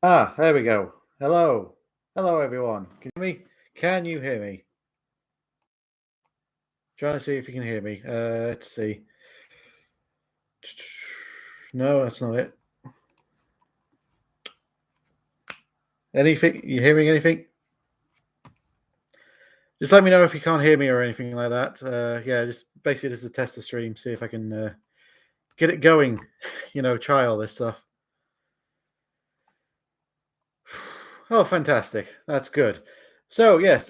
There we go. Hello. Hello, everyone. Can you hear me? Can you hear me? Trying to see if you can hear me. Let's see. No, that's not it. Anything? You hearing anything? Just let me know if you can't hear me or anything like that. Yeah, just basically just to test the stream, see if I can get it going. Try all this stuff. Oh, fantastic. That's good. So, yes,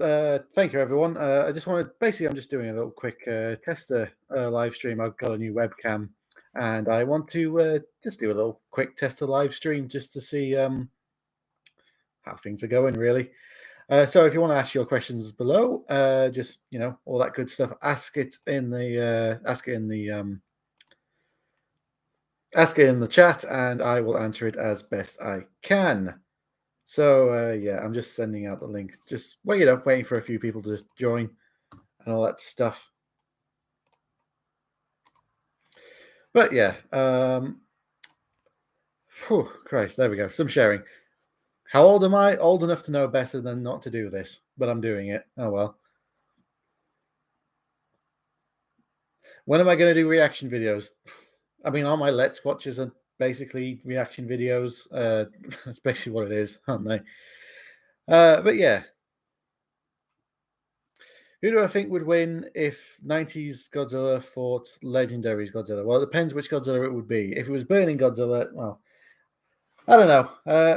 thank you, everyone. I just wanted, basically, I'm just doing a little quick tester live stream. I've got a new webcam and I want to just do a little quick tester live stream just to see how things are going, really. So, if you want to ask your questions below, just, all that good stuff, ask it in the chat and I will answer it as best I can. So yeah, I'm just sending out the link. Just waiting for a few people to join and all that stuff. But yeah, Christ, there we go. Some sharing. How old am I? Old enough to know better than not to do this, but I'm doing it. Oh well. When am I going to do reaction videos? I mean, all my Let's Watches are basically reaction videos. That's basically what it is, aren't they? But yeah, who do I think would win if 90s Godzilla fought Legendary's Godzilla? Well, it depends which Godzilla it would be. If it was Burning Godzilla, well, I don't know.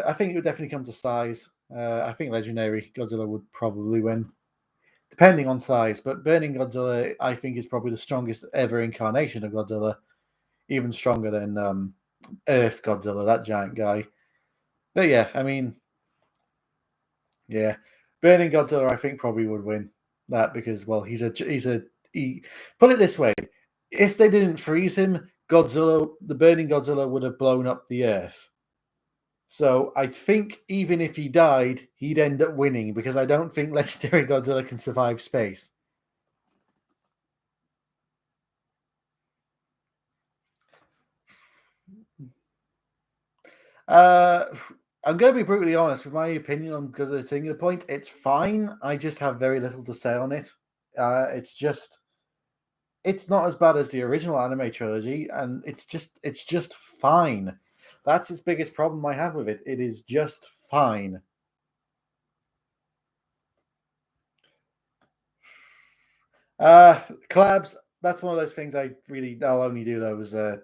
I think it would definitely come to size. I think Legendary Godzilla would probably win, depending on size. But Burning Godzilla, I think, is probably the strongest ever incarnation of Godzilla, even stronger than Earth Godzilla, that giant guy. But yeah, I mean, yeah, Burning Godzilla, I think, probably would win that because, well, he. Put it this way: if they didn't freeze him, the Burning Godzilla would have blown up the Earth. So I think even if he died, he'd end up winning because I don't think Legendary Godzilla can survive space. Uh, I'm going to be brutally honest with my opinion on Godzilla Singular Point. It's fine. I just have very little to say on it. It's not as bad as the original anime trilogy, and it's just fine. That's its biggest problem I have with it. It is just fine. Collabs. That's one of those things I'll only do those. I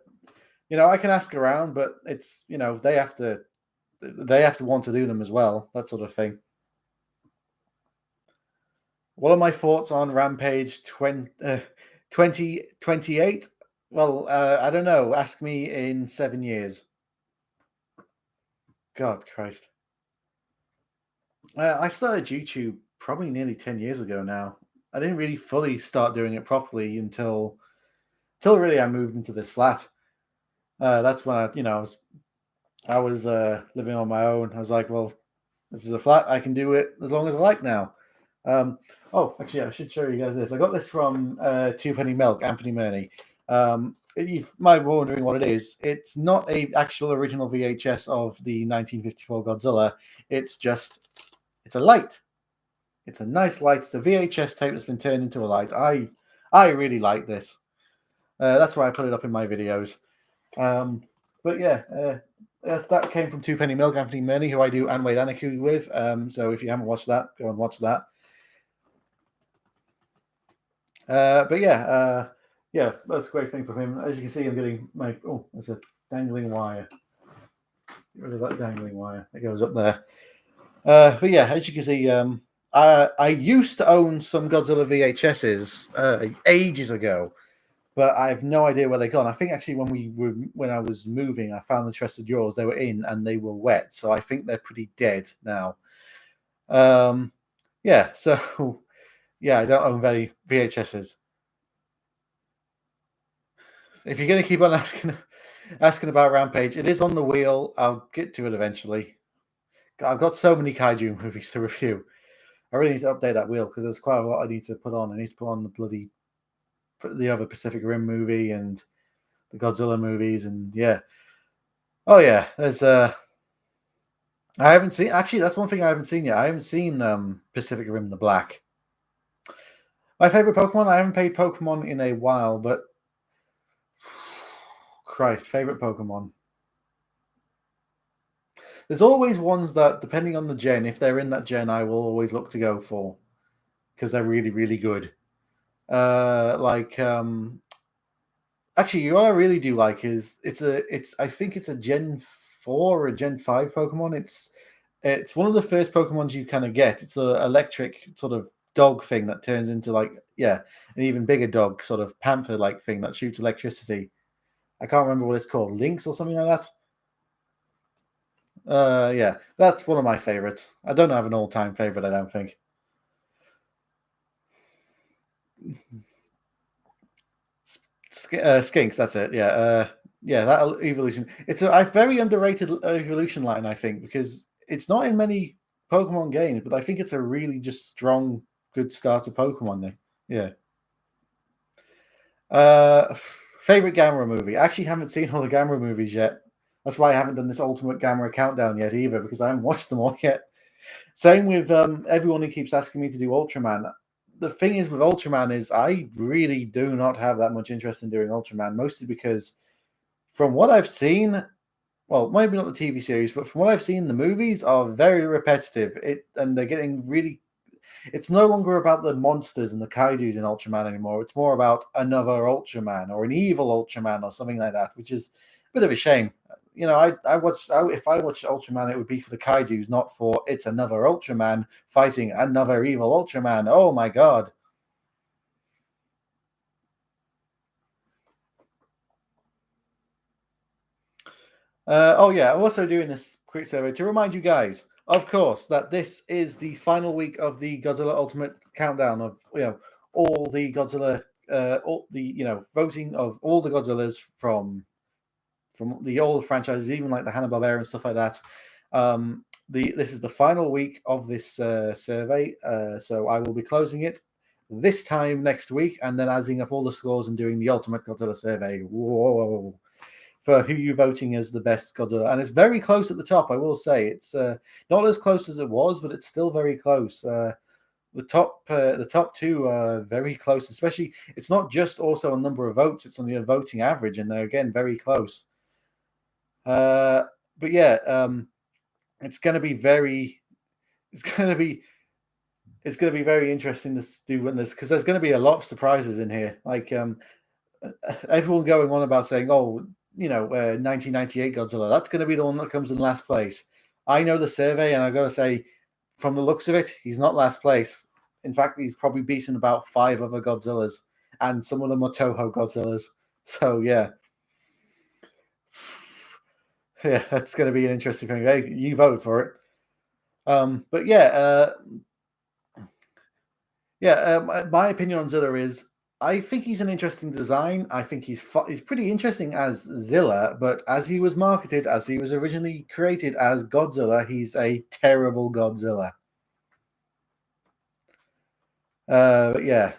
can ask around, but it's they have to want to do them as well. That sort of thing. What are my thoughts on Rampage 2028? Well, I don't know. Ask me in 7 years. God Christ. I started YouTube probably nearly 10 years ago now. I didn't really fully start doing it properly until really I moved into this flat. That's when I was living on my own. I was like, well, this is a flat. I can do it as long as I like now. Actually, I should show you guys this. I got this from Two Penny Milk, Anthony Murney. You might be wondering what it is. It's not a actual original VHS of the 1954 Godzilla. It's a light. It's a nice light. It's a VHS tape that's been turned into a light. I really like this. That's why I put it up in my videos. But yeah, that came from Two Penny Milk, Anthony Murney, who I do Anway Anaku with. So if you haven't watched that, go and watch that. But yeah, that's a great thing from him. As you can see, I'm getting there's a dangling wire. Get rid of that dangling wire. It goes up there. But yeah, as you can see, I used to own some Godzilla VHSs ages ago, but I have no idea where they're gone. I think actually when I was moving, I found the chest of drawers. They were in and they were wet, so I think they're pretty dead now. Yeah, so yeah, I don't own very VHSs. If you're going to keep on asking about Rampage, it is on the wheel. I'll get to it eventually. I've got so many kaiju movies to review. I really need to update that wheel because there's quite a lot I need to put on. I need to put on the other Pacific Rim movie and the Godzilla movies, and yeah. Oh yeah, there's I haven't seen. Actually, that's one thing I haven't seen yet. I haven't seen Pacific Rim: The Black. My favorite Pokemon. I haven't played Pokemon in a while, but Christ, favorite Pokemon. There's always ones that, depending on the gen, if they're in that gen, I will always look to go for because they're really, really good. Like actually, what I really do like is it's I think it's a Gen 4 or a Gen 5 Pokemon. It's one of the first Pokemons you kind of get. It's a electric sort of dog thing that turns into like, yeah, an even bigger dog, sort of panther like thing that shoots electricity. I can't remember what it's called, Lynx or something like that. Yeah, that's one of my favorites. I don't have an all-time favorite, I don't think. Skinks, that's it. Yeah, yeah, that evolution. It's a very underrated evolution line, I think, because it's not in many Pokemon games, but I think it's a really just strong, good starter Pokemon there. Yeah. Uh, favorite Gamera movie. I actually haven't seen all the Gamera movies yet. That's why I haven't done this Ultimate Gamera countdown yet either, because I haven't watched them all yet. Same with everyone who keeps asking me to do Ultraman. The thing is with Ultraman is I really do not have that much interest in doing Ultraman, mostly because from what I've seen, well, maybe not the TV series, but from what I've seen, the movies are very repetitive. And they're getting really. It's no longer about the monsters and the kaiju's in Ultraman anymore. It's more about another Ultraman or an evil Ultraman or something like that, which is a bit of a shame. You know, if I watched Ultraman, it would be for the kaiju's, not for it's another Ultraman fighting another evil Ultraman. Oh my god. Oh yeah, I'm also doing this quick survey to remind you guys, of course, that this is the final week of the Godzilla Ultimate Countdown of all the Godzilla, all the voting of all the Godzillas from the old franchises, even like the Hanna Barbera and stuff like that. This is the final week of this survey, so I will be closing it this time next week, and then adding up all the scores and doing the Ultimate Godzilla survey. Whoa! For who you're voting as the best Godzilla, and it's very close at the top. I will say it's not as close as it was, but it's still very close. The top two are very close. Especially, it's not just also a number of votes; it's on the voting average, and they're again very close. But yeah, it's going to be very. It's going to be. It's going to be very interesting to do this because there's going to be a lot of surprises in here. Like everyone going on about saying, "Oh, 1998 Godzilla. That's going to be the one that comes in last place." I know the survey, and I got to say, from the looks of it, he's not last place. In fact, he's probably beaten about 5 other Godzillas, and some of them are Toho Godzillas. So yeah, yeah, that's going to be an interesting thing. Hey, you voted for it. But my opinion on Zilla is I think he's an interesting design. I think he's pretty interesting as Zilla, but as he was marketed, as he was originally created as Godzilla, he's a terrible Godzilla. But yeah,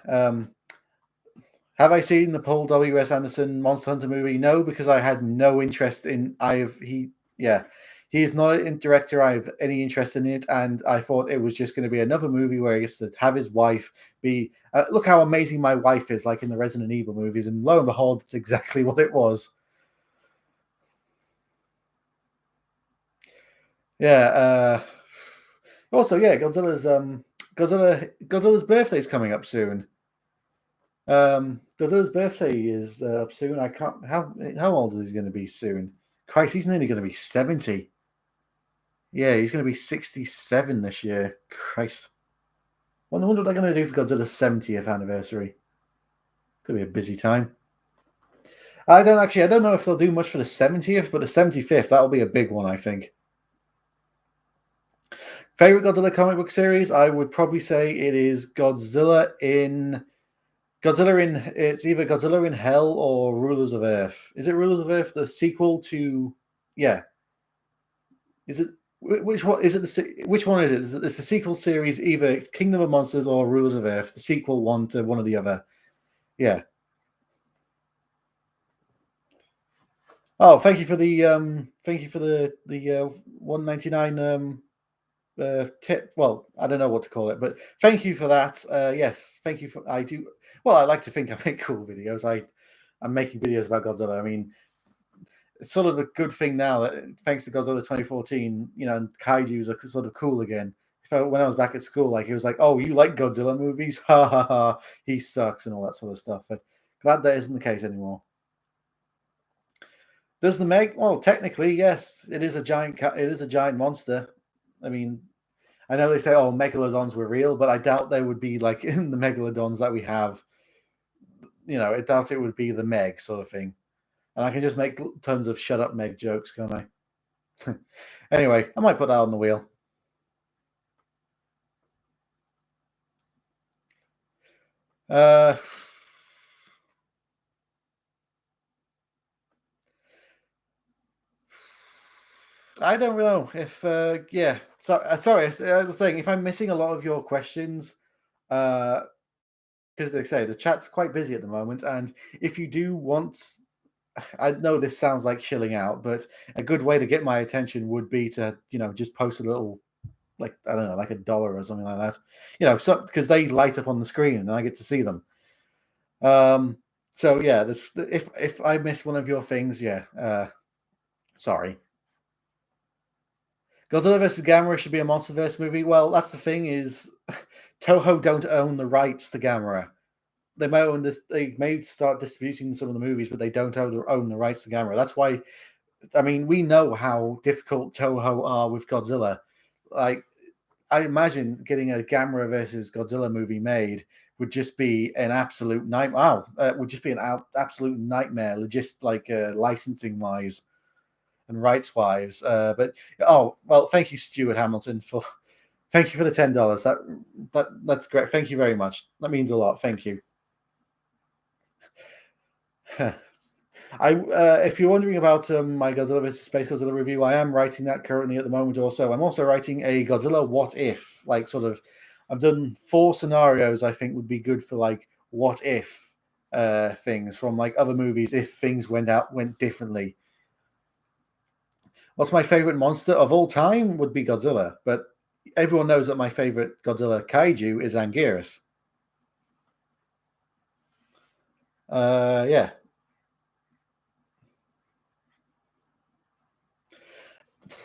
have I seen the Paul W.S. Anderson Monster Hunter movie? No, because I had no interest in. He is not a director I have any interest in it, and I thought it was just going to be another movie where he gets to have his wife be. Look how amazing my wife is, like in the Resident Evil movies, and lo and behold, it's exactly what it was. Yeah. Also, yeah, Godzilla's birthday is coming up soon. Godzilla's birthday is up soon. I can't. How old is he going to be soon? Christ, he's nearly going to be 70. Yeah, he's going to be 67 this year. Christ. I wonder what they're going to do for Godzilla's 70th anniversary. Could be a busy time. I don't know if they'll do much for the 70th, but the 75th, that'll be a big one, I think. Favorite Godzilla comic book series? I would probably say it is it's either Godzilla in Hell or Rulers of Earth. Is it Rulers of Earth, the sequel to? Yeah. Is it which one is it? Which one is it? It's the sequel series, either Kingdom of Monsters or Rulers of Earth, the sequel one to one or the other. Yeah. Oh, thank you for the 199 tip. Well, I don't know what to call it, but thank you for that. Yes, thank you for. I do. Well, I like to think I make cool videos. I'm making videos about Godzilla. I mean, it's sort of a good thing now that thanks to Godzilla 2014, kaiju's are sort of cool again. When I was back at school, like he was like, "Oh, you like Godzilla movies? Ha ha ha! He sucks," and all that sort of stuff. But glad that isn't the case anymore. Does the Meg? Well, technically, yes, it is a giant. It is a giant monster. I mean, I know they say, "Oh, megalodons were real," but I doubt they would be like in the megalodons that we have. I doubt it would be the Meg sort of thing. And I can just make tons of "shut up, Meg" jokes, can't I? Anyway, I might put that on the wheel. Uh, I don't know if. Yeah, sorry. I was saying if I'm missing a lot of your questions, because they say the chat's quite busy at the moment, and if you do want, I know this sounds like shilling out, but a good way to get my attention would be to just post a little, like, I don't know, like $1 or something like that. So because they light up on the screen and I get to see them. Um, so yeah, this if I miss one of your things, yeah, sorry. Godzilla vs. Gamera should be a MonsterVerse movie. Well, that's the thing is, Toho don't own the rights to Gamera. They may own this. They may start distributing some of the movies, but they don't own the rights to Gamera. That's why. I mean, we know how difficult Toho are with Godzilla. Like, I imagine getting a Gamera versus Godzilla movie made would just be an absolute nightmare. Wow, would just be an absolute nightmare, just like licensing wise and rights wise. But oh well, thank you, Stuart Hamilton, for thank you for the $10. That's great. Thank you very much. That means a lot. Thank you. If you're wondering about my Godzilla vs Space Godzilla review, I am writing that currently at the moment. Also, I'm also writing a Godzilla what if, like sort of. I've done 4 scenarios I think would be good for like what if things from like other movies if things went differently. What's my favorite monster of all time would be Godzilla, but everyone knows that my favorite Godzilla kaiju is Anguirus. Yeah.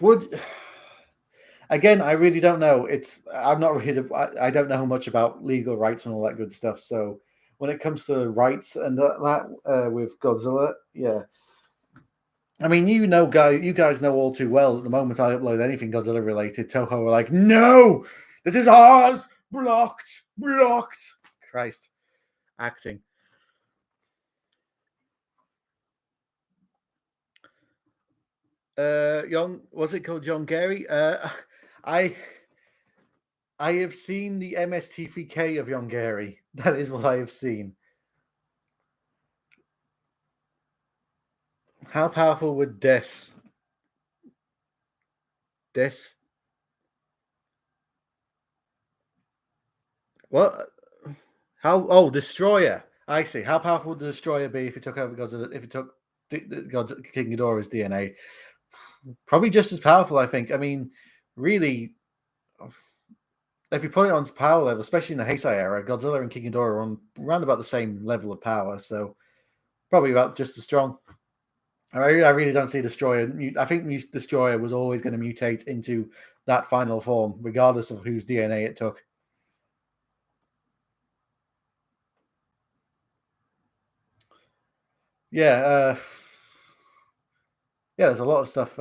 Would again, I really don't know. I'm not really. I don't know much about legal rights and all that good stuff. So when it comes to rights and with Godzilla, yeah. I mean, you guys know all too well. At the moment I upload anything Godzilla related, Toho are like, "No, that is ours, blocked, blocked." Christ, acting. Young, was it called John Gary? I I have seen the MST3K of Young Gary. That is what I have seen. How powerful would Des what? How Destroyer? I see. How powerful would the Destroyer be if it took over Godzilla? If it took God's King Ghidorah's DNA? Probably just as powerful, I think. I mean, really, if you put it on power level, especially in the Heisei era, Godzilla and King Ghidorah are on around about the same level of power, so probably about just as strong. I really don't see Destroyer. I think Destroyer was always going to mutate into that final form, regardless of whose DNA it took. Yeah, yeah. There's a lot of stuff.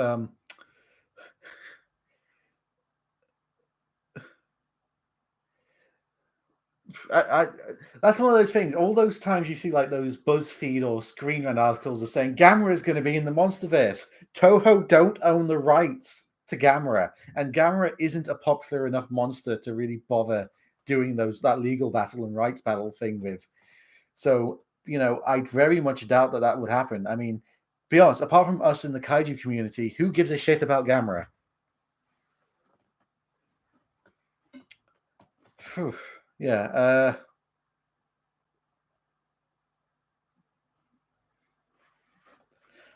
I that's one of those things. All those times you see like those BuzzFeed or Screen Rant articles of saying Gamera is going to be in the MonsterVerse. Toho don't own the rights to Gamera, and Gamera isn't a popular enough monster to really bother doing that legal battle and rights battle thing with. So I very much doubt that would happen. I mean, be honest. Apart from us in the kaiju community, who gives a shit about Gamera? Phew. Yeah.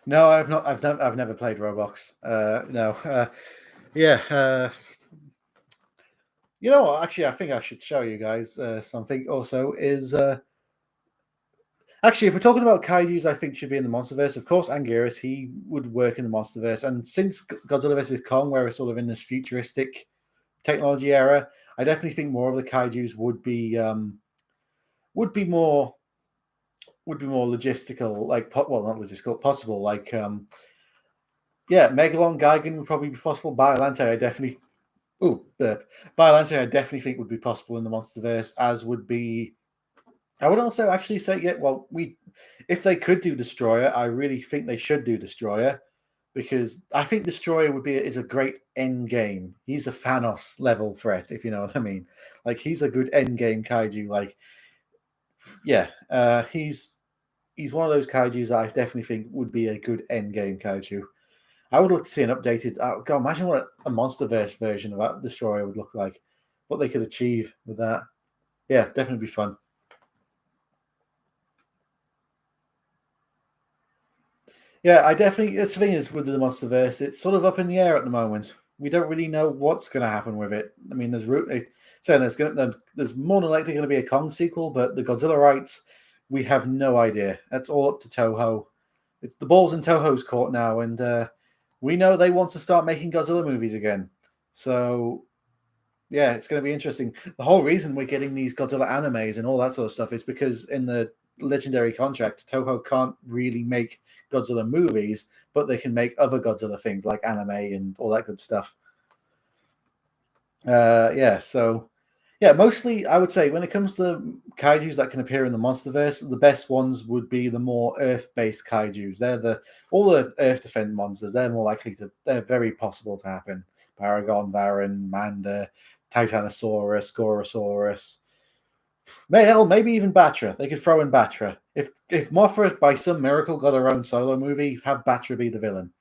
No, I've not. I've never played Roblox. No. Yeah. You know what? Actually, I think I should show you guys something. Also, is actually, if we're talking about kaiju's, I think should be in the MonsterVerse. Of course, Anguirus, he would work in the MonsterVerse, and since Godzilla vs Kong, where we're sort of in this futuristic technology era, I definitely think more of the kaiju's would be more would be more logistical, like well, not logistical, possible. Like yeah, Megalon Gigan would probably be possible. Biolante, I definitely Biolante, I definitely think would be possible in the MonsterVerse, as would be. I would also actually say, yeah, well, if they could do Destroyer, I really think they should do Destroyer, because I think Destroyer is a great end game. He's a Thanos level threat, if you know what I mean. Like he's a good end game kaiju. Like yeah, he's one of those kaiju's that I definitely think would be a good end game kaiju. I would like to see an updated. God, imagine what a MonsterVerse version of that Destroyer would look like. What they could achieve with that. Yeah, definitely be fun. Yeah, I definitely. That's the thing is with the MonsterVerse, it's sort of up in the air at the moment. We don't really know what's going to happen with it. I mean, saying there's more than likely going to be a Kong sequel, but the Godzilla rights, we have no idea. That's all up to Toho. It's the ball's in Toho's court now, and we know they want to start making Godzilla movies again. So yeah, it's going to be interesting. The whole reason we're getting these Godzilla animes and all that sort of stuff is because in the legendary contract, Toho can't really make Godzilla movies, but they can make other Godzilla things like anime and all that good stuff. Yeah, so yeah, mostly I would say when it comes to kaiju's that can appear in the MonsterVerse, the best ones would be the more Earth-based kaiju's. All the Earth defend monsters. They're very possible to happen. Paragon, Varan, Manda, Titanosaurus, Gorosaurus. Maybe even Batra. They could throw in Batra. If Mothra by some miracle got her own solo movie, have Batra be the villain.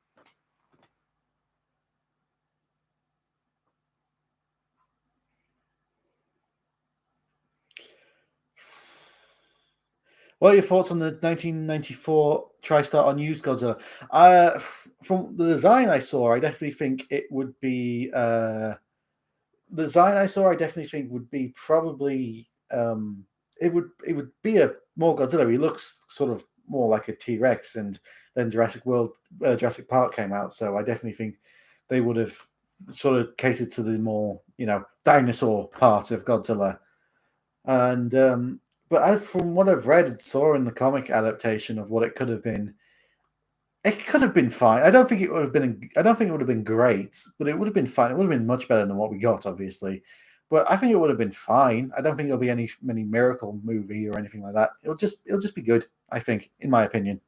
What are your thoughts on the 1994 TriStar unused Godzilla? From the design I saw, I definitely think it would be. The design I saw, I definitely think would be probably. It would be a more Godzilla. He looks sort of more like a T Rex, and then Jurassic Park came out, so I definitely think they would have sort of catered to the more dinosaur part of Godzilla. And but as from what I've read and saw in the comic adaptation of what it could have been, it could have been fine. I don't think it would have been. I don't think it would have been great, but it would have been fine. It would have been much better than what we got, obviously. But I think it would have been fine. I don't think it'll be many miracle movie or anything like that. It'll just be good. I think, in my opinion.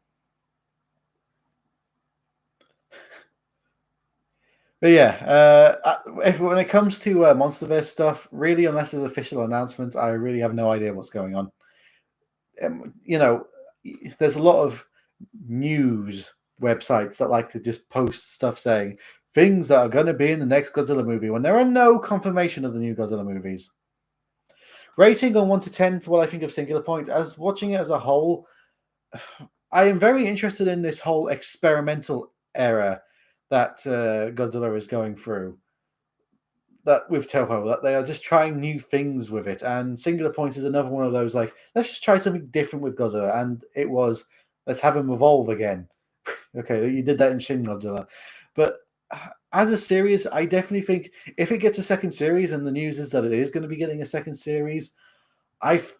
But yeah, if when it comes to MonsterVerse stuff, really, unless there's official announcements, I really have no idea what's going on. You know, there's a lot of news websites that like to just post stuff saying things that are going to be in the next Godzilla movie when there are no confirmation of the new Godzilla movies. Rating on 1 to 10 for what I think of Singular Point, as watching it as a whole, I am very interested in this whole experimental era that Godzilla is going through. That with Toho, that they are just trying new things with it. And Singular Point is another one of those, like, let's just try something different with Godzilla. And it was, let's have him evolve again. Okay, you did that in Shin Godzilla. But as a series, I definitely think if it gets a second series, and the news is that it is going to be getting a second series,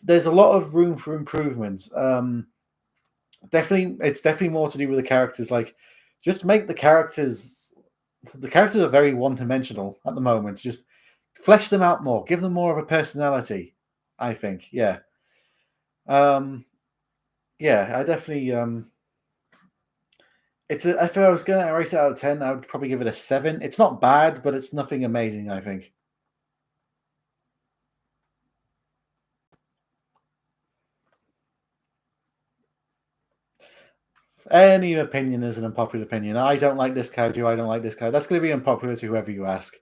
there's a lot of room for improvement. It's definitely more to do with the characters. Like, just make the characters. The characters are very one-dimensional at the moment. Just flesh them out more. Give them more of a personality. I think, yeah, um, yeah. I definitely. If I was going to rate it out of 10, I would probably give it a 7. It's not bad, but it's nothing amazing. I think. Any opinion is an unpopular opinion. I don't like this kaiju. I don't like this kaiju. That's going to be unpopular to whoever you ask.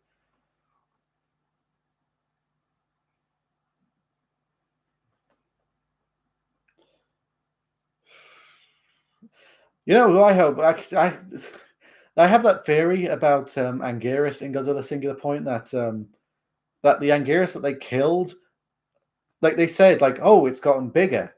You know who I hope? I have that theory about Anguirus in Godzilla Singular Point that the Anguirus that they killed, like they said, like, oh, it's gotten bigger.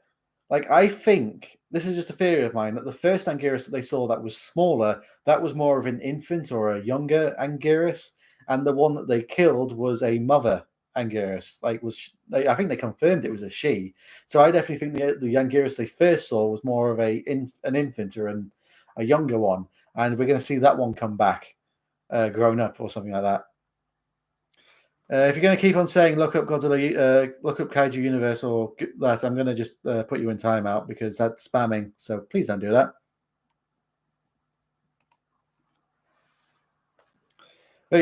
Like, I think this is just a theory of mine that the first Anguirus that they saw that was smaller, that was more of an infant or a younger Anguirus, and the one that they killed was a mother Anguirus. I think they confirmed it was a she. So I definitely think the Anguirus they first saw was more of an infant or a younger one, and we're going to see that one come back, grown up or something like that. If you're going to keep on saying look up Godzilla, look up Kaiju Universe or that, I'm going to just put you in timeout because that's spamming. So please don't do that. But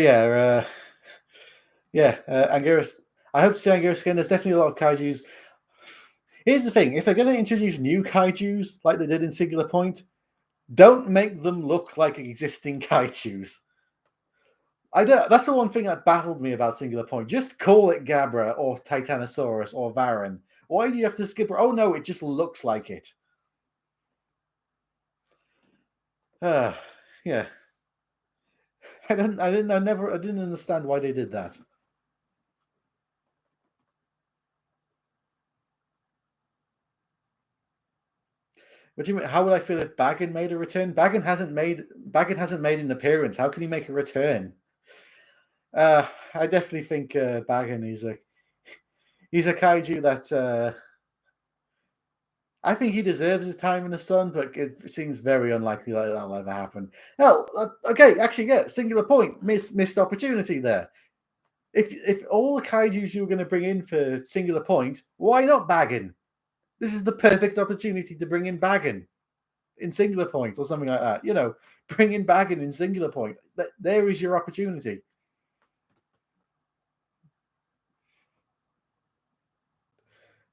Anguirus. I hope to see Anguirus again. There's definitely a lot of Kaiju's. Here's the thing: if they're going to introduce new Kaiju's like they did in Singular Point, don't make them look like existing Kaiju's. That's the one thing that baffled me about Singular Point. Just call it Gabra or Titanosaurus or Varan. Why do you have to skip? Oh no, it just looks like it. Yeah. I didn't understand why they did that. What do you mean? How would I feel if Baggin made a return? Baggin hasn't made an appearance. How can he make a return? I definitely think Baggin he's a kaiju that I think he deserves his time in the sun, but it seems very unlikely that that'll ever happen. Hell, okay, actually, yeah, Singular Point, missed opportunity there. If all the kaiju's you were going to bring in for Singular Point, why not Baggin? This is the perfect opportunity to bring in Baggin in Singular Point or something like that. You know, bring in Baggin in Singular Point. There is your opportunity.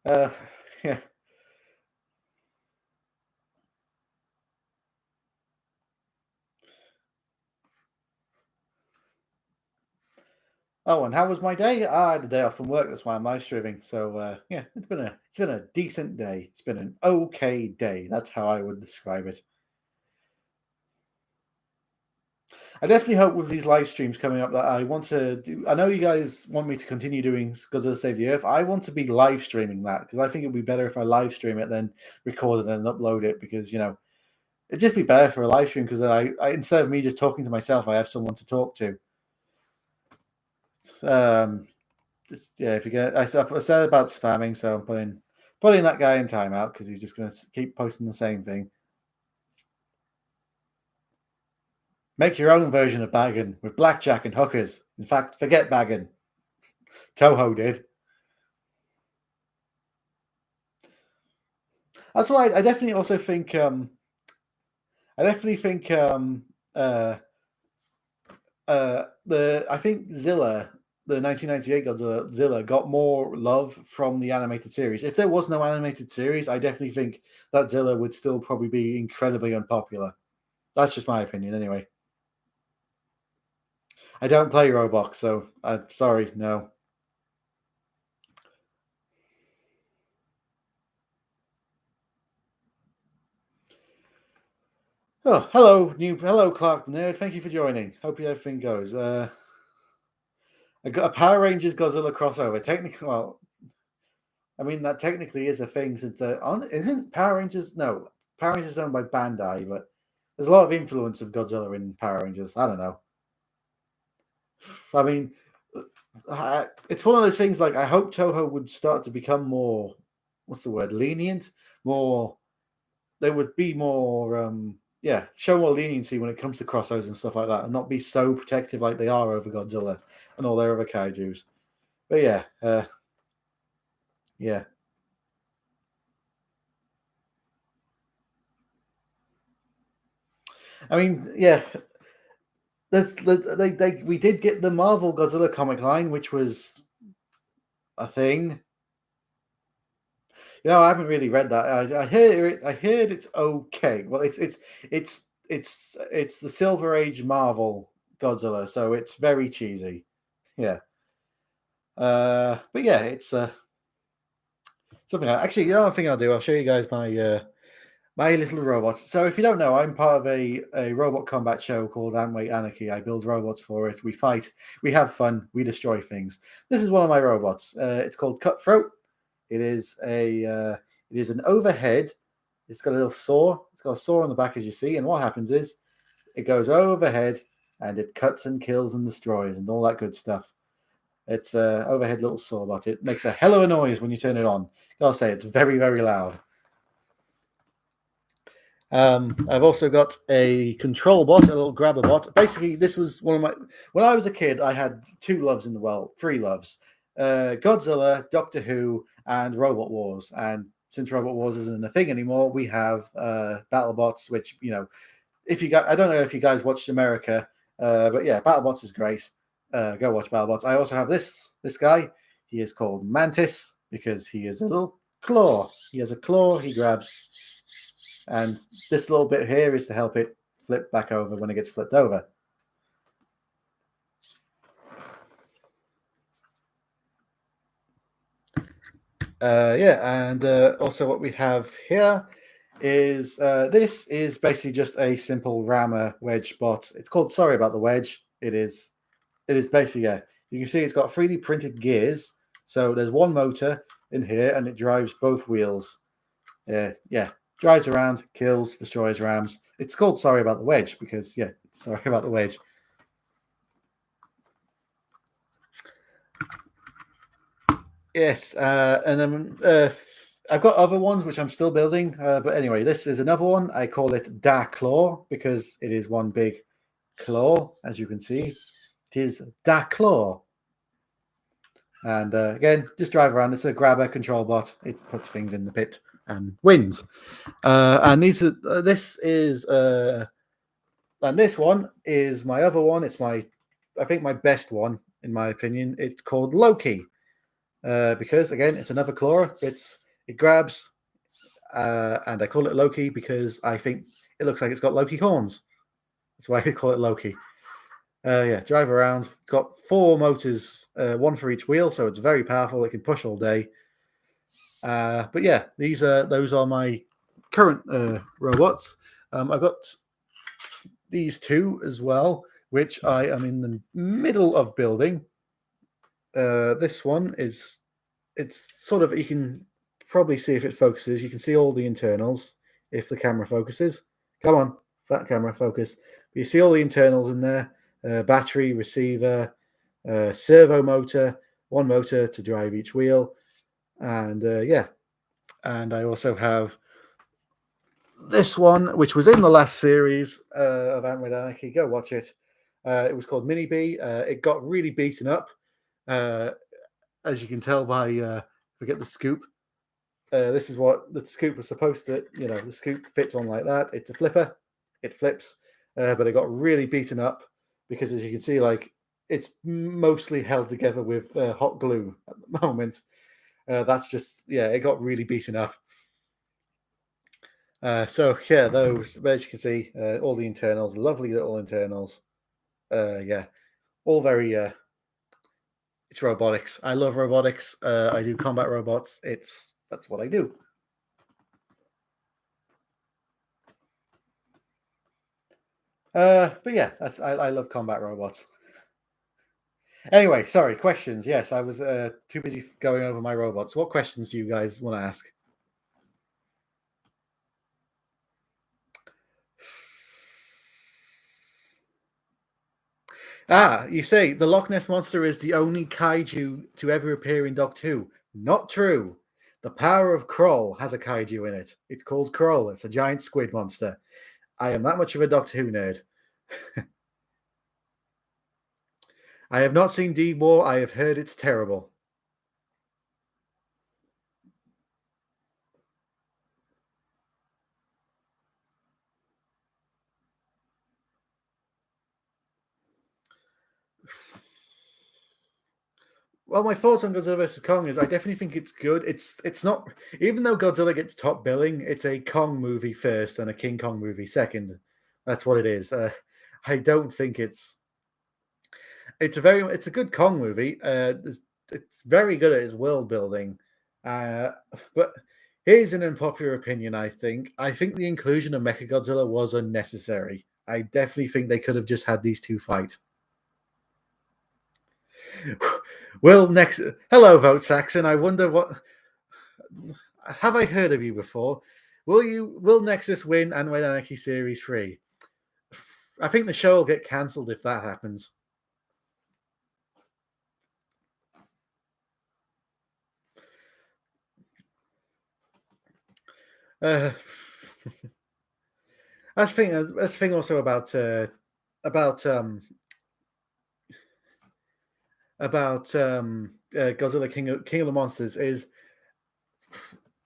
Yeah. Oh, and how was my day? I had a day off from work. That's why I'm live streaming. So yeah, it's been a decent day. It's been an okay day. That's how I would describe it. I definitely hope with these live streams coming up that I want to do. I know you guys want me to continue doing Godzilla Save the Earth. I want to be live streaming that because I think it'd be better if I live stream it than record it and upload it because it'd just be better for a live stream because then I instead of me just talking to myself, I have someone to talk to. If you're gonna, I said about spamming, so I'm putting that guy in timeout because he's just gonna keep posting the same thing. Make your own version of Baggin with blackjack and hookers. In fact, forget Baggin. Toho did. That's why I definitely also think. I think Zilla, the 1998 Godzilla, got more love from the animated series. If there was no animated series, I definitely think that Zilla would still probably be incredibly unpopular. That's just my opinion, anyway. I don't play Roblox, so I'm sorry, no. Oh, hello, Clark the Nerd. Thank you for joining. Hope everything goes. I got a Power Rangers Godzilla crossover. Technically, well, I mean that technically is a thing since isn't Power Rangers? No, Power Rangers is owned by Bandai, but there's a lot of influence of Godzilla in Power Rangers. I don't know. I mean, it's one of those things. Like I hope Toho would start to become more, what's the word, lenient, more. There would be more, show more leniency when it comes to crossovers and stuff like that, and not be so protective like they are over Godzilla and all their other kaiju's. But yeah. I mean, yeah. We did get the Marvel Godzilla comic line, which was a thing. I haven't really read that. I heard it's okay. Well, it's the Silver Age Marvel Godzilla, so it's very cheesy. Yeah. But yeah, it's something. Actually, I think I'll do. I'll show you guys my My little robots. So if you don't know, I'm part of a robot combat show called Antweight Anarchy. I build robots for it. We fight, we have fun, we destroy things. This is one of my robots. It's called Cutthroat. It is an overhead. It's got a little saw. It's got a saw on the back, as you see. And what happens is it goes overhead and it cuts and kills and destroys and all that good stuff. It's a overhead little saw bot. It makes a hell of a noise when you turn it on. Gotta say, it's very, very loud. I've also got a control bot, a little grabber bot. Basically, this was one of my. When I was a kid, I had two loves in the world, three loves: Godzilla, Doctor Who, and Robot Wars. And since Robot Wars isn't a thing anymore, we have BattleBots, which if you guys, I don't know if you guys watched America, but yeah, BattleBots is great. Go watch BattleBots. I also have this guy. He is called Mantis because he is a little claw. He has a claw. He grabs. And this little bit here is to help it flip back over when it gets flipped over. And also what we have here is this is basically just a simple rammer wedge bot. It's called Sorry About the Wedge. It is basically, you can see it's got 3D printed gears. So there's one motor in here and it drives both wheels. Drives around, kills, destroys rams. It's called Sorry About the Wedge because, it's sorry about the wedge. Yes, and then I've got other ones which I'm still building. But anyway, this is another one. I call it Da Claw because it is one big claw, as you can see. It is Da Claw. And again, just drive around. It's a grabber control bot. It puts things in the pit and wins. And this one is my other one. It's I think my best one in my opinion. It's called Loki because again, it's another claw. It grabs, and I call it Loki because I think it looks like it's got Loki horns. That's why I call it Loki. Drive around. It's got 4 motors, one for each wheel, so it's very powerful. It can push all day. But yeah, those are my current robots. I've got these two as well, which I am in the middle of building. This one it's sort of, you can probably see if it focuses. You can see all the internals if the camera focuses. Come on, that camera focus. But you see all the internals in there: battery, receiver, servo motor, one motor to drive each wheel. And and I also have this one, which was in the last series of Antweight Anarchy. Go watch it. It was called Mini B. It got really beaten up, as you can tell by forget the scoop. This is what the scoop was supposed to. The scoop fits on like that. It's a flipper. It flips, but it got really beaten up because, as you can see, it's mostly held together with hot glue at the moment. That's just, it got really beaten up. Those, as you can see, all the internals, lovely little internals. All very, it's robotics. I love robotics. I do combat robots. That's what I do. But yeah, I love combat robots. Anyway, sorry, questions. Yes, I was too busy going over my robots. What questions do you guys want to ask? You say the Loch Ness Monster is the only kaiju to ever appear in Doctor Who. Not true. The Power of Kroll has a kaiju in it. It's called Kroll. It's a giant squid monster. I am that much of a Doctor Who nerd. I have not seen D-War. I have heard it's terrible. Well, my thoughts on Godzilla vs. Kong is I definitely think it's good. It's not, even though Godzilla gets top billing, it's a Kong movie first and a King Kong movie second. That's what it is. I don't think it's a good Kong movie. It's very good at its world building, but Here's an unpopular opinion, I think. I think the inclusion of Mechagodzilla was unnecessary. I definitely think they could have just had these two fight. Will next. Hello, Vote Saxon. I wonder what. Have I heard of you before? Will Nexus win and win Anarchy Series 3? I think the show will get cancelled if that happens. Uh, that's the thing also about Godzilla King of the Monsters is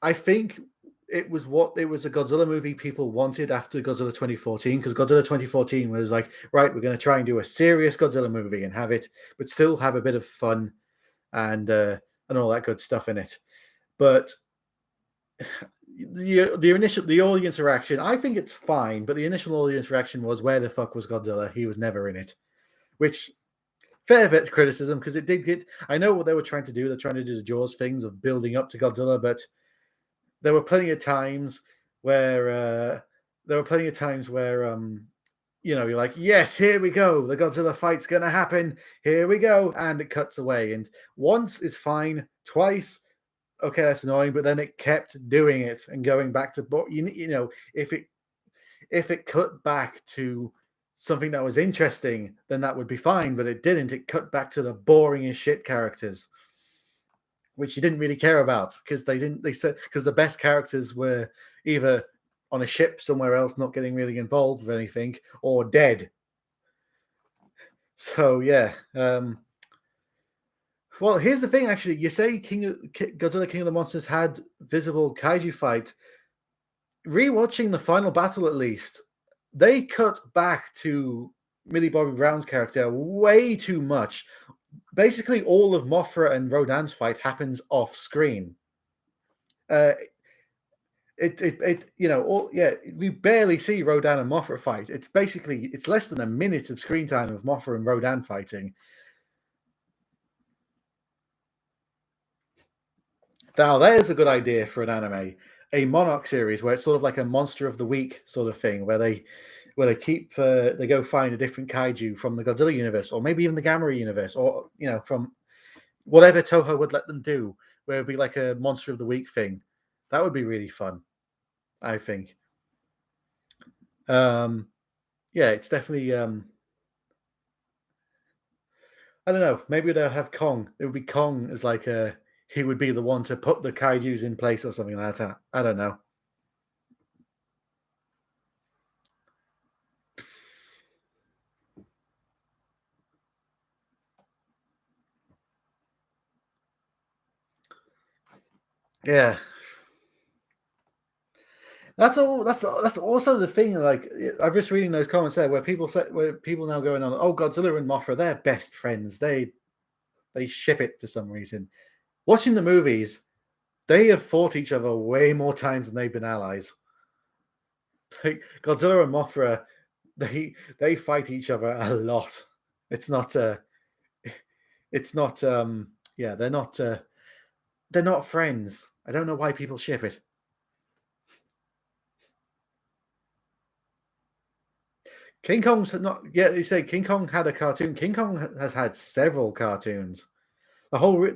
I think it was a Godzilla movie people wanted after Godzilla 2014, because Godzilla 2014 was like, right, we're going to try and do a serious Godzilla movie and have it, but still have a bit of fun and all that good stuff in it. But the audience reaction, I think it's fine, but the initial audience reaction was, where the fuck was Godzilla? He was never in it, which fair bit of criticism, because it did get. I know what they were trying to do. They're trying to do the Jaws things of building up to Godzilla, but there were plenty of times where you're like, yes, here we go, the Godzilla fight's gonna happen, here we go, and it cuts away. And once is fine, twice, okay, that's annoying, but then it kept doing it and going back to, if it cut back to something that was interesting, then that would be fine, but it didn't. It cut back to the boring as shit characters, which you didn't really care about, because they said, because the best characters were either on a ship somewhere else, not getting really involved with anything, or dead. So yeah. Well, here's the thing. Actually, you say Godzilla King of the Monsters had visible kaiju fight. Rewatching the final battle, at least, they cut back to Millie Bobby Brown's character way too much. Basically, all of Mothra and Rodan's fight happens off screen. Uh, we barely see Rodan and Mothra fight. It's less than a minute of screen time of Mothra and Rodan fighting. Now, there's a good idea for an anime, a Monarch series where it's sort of like a Monster of the Week sort of thing, where they they go find a different kaiju from the Godzilla universe, or maybe even the Gamera universe, or from whatever Toho would let them do, where it'd be like a Monster of the Week thing. That would be really fun, I think. Yeah, it's definitely. I don't know. Maybe they'll have Kong. It would be Kong as like a. He would be the one to put the kaiju's in place or something like that. I don't know. Yeah, that's all. That's also the thing. Like, I'm just reading those comments there, where people now going on, oh, Godzilla and Mothra, they're best friends. They ship it for some reason. Watching the movies, they have fought each other way more times than they've been allies. Like, Godzilla and Mothra, they fight each other a lot. It's not it's not yeah, they're not friends. I don't know why people ship it. King Kong's not. Yeah, you say King Kong had a cartoon. King Kong has had several cartoons. The whole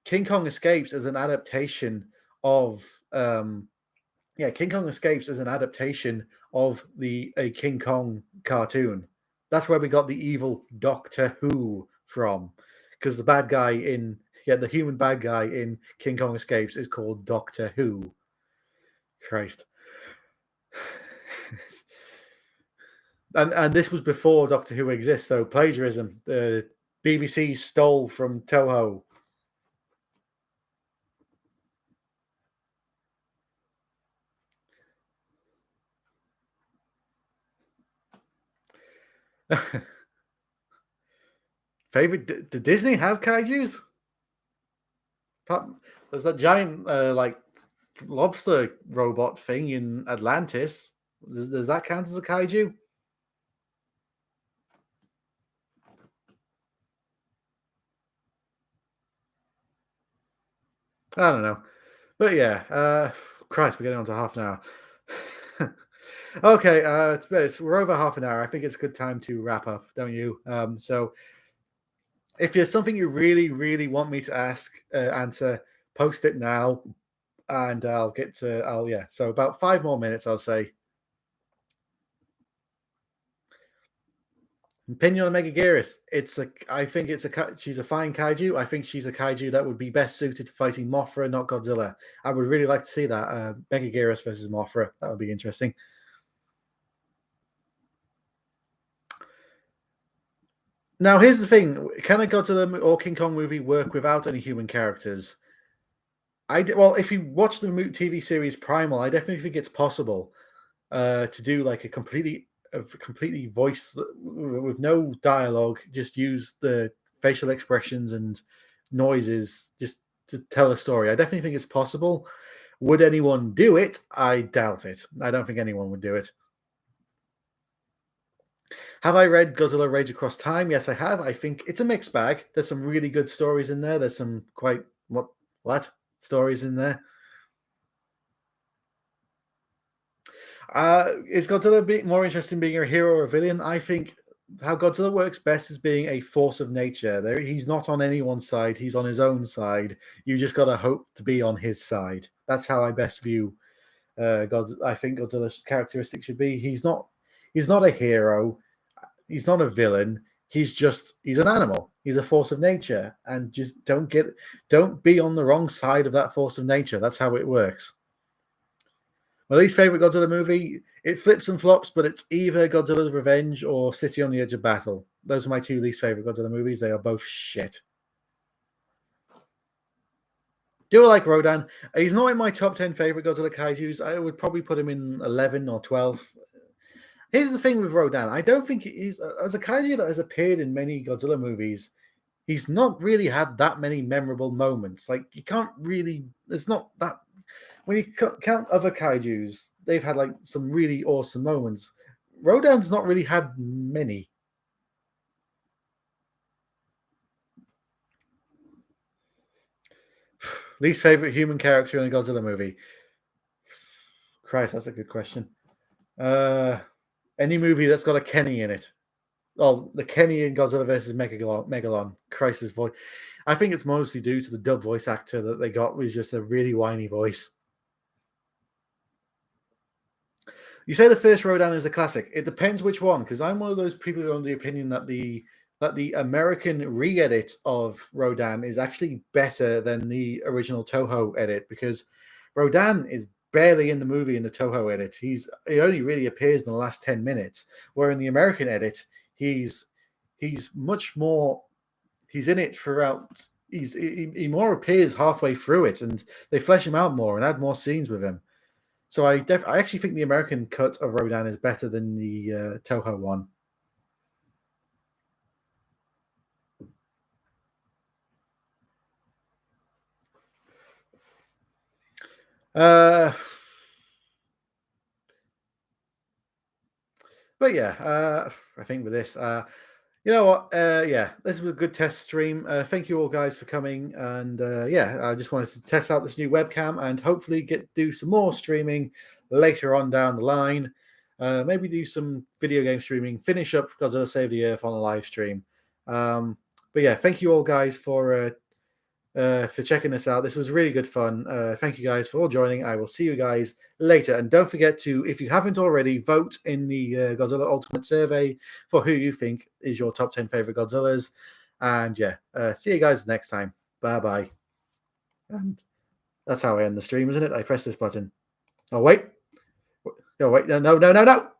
King Kong Escapes as an adaptation of King Kong Escapes as an adaptation of the a King Kong cartoon. That's where we got the evil Doctor Who from, because the human bad guy in King Kong Escapes is called Doctor Who. Christ. And this was before Doctor Who exists, so plagiarism. BBC stole from Toho. Favorite? Did Disney have kaiju's? There's that giant like lobster robot thing in Atlantis. Does that count as a kaiju? I don't know. But yeah, Christ, we're getting on to half an hour. Okay, we're over half an hour. I think it's a good time to wrap up, don't you? So if there's something you really, really want me to answer, post it now, and I'll get to. I'll yeah. So about 5 more minutes, I'll say. Opinion on Megaguirus. I think she's a fine kaiju. I think she's a kaiju that would be best suited to fighting Mothra, not Godzilla. I would really like to see that Megaguirus versus Mothra. That would be interesting. Now, here's the thing: can a Godzilla or King Kong movie work without any human characters? Well, if you watch the TV series Primal, I definitely think it's possible to do like a completely voice with no dialogue, just use the facial expressions and noises just to tell a story. I definitely think it's possible. Would anyone do it? I doubt it. I don't think anyone would do it. Have I read Godzilla Rage Across Time? Yes, I have. I think it's a mixed bag. There's some really good stories in there. There's some quite what stories in there. Is Godzilla more interesting being a hero or a villain? I think how Godzilla works best is being a force of nature. He's not on anyone's side. He's on his own side. You just got to hope to be on his side. That's how I best view God. I think Godzilla's characteristic should be. He's not. He's not a hero. He's not a villain. He's an animal. He's a force of nature, and just don't be on the wrong side of that force of nature. That's how it works. My least favorite Godzilla movie, it flips and flops, but it's either Godzilla's Revenge or City on the Edge of Battle. Those are my two least favorite Godzilla movies. They are both shit. Do I like Rodan? He's not in my top 10 favorite Godzilla kaijus. I would probably put him in 11 or 12. Here's the thing with Rodan. I don't think he's, as a kaiju that has appeared in many Godzilla movies, he's not really had that many memorable moments. Like, you can't really, it's not that when you count other kaijus, they've had like some really awesome moments. Rodan's not really had many. Least favorite human character in a Godzilla movie? Christ, that's a good question. Any movie that's got a Kenny in it. Oh, the Kenny in Godzilla versus Megalon. Christ's voice. I think it's mostly due to the dub voice actor that they got was just a really whiny voice. You say the first Rodan is a classic. It depends which one, because I'm one of those people who are under the opinion that the American re-edit of Rodan is actually better than the original Toho edit, because Rodan is barely in the movie in the Toho edit. He only really appears in the last 10 minutes, where in the American edit, he's much more. He's in it throughout. He more appears halfway through it, and they flesh him out more and add more scenes with him. So I actually think the American cut of Rodan is better than the Toho one. But yeah, I think with this, you know what? Yeah, this was a good test stream. Thank you all guys for coming, and yeah, I just wanted to test out this new webcam and hopefully do some more streaming later on down the line. Maybe do some video game streaming, finish up Godzilla Save the Earth on a live stream. But yeah, thank you all guys for checking this out. This was really good fun. Thank you guys for all joining. I will see you guys later. And don't forget to, if you haven't already, vote in the Godzilla Ultimate Survey for who you think is your top 10 favorite Godzillas. And yeah, see you guys next time. Bye-bye. And that's how I end the stream, isn't it? I press this button. Oh, wait. Oh, wait. No.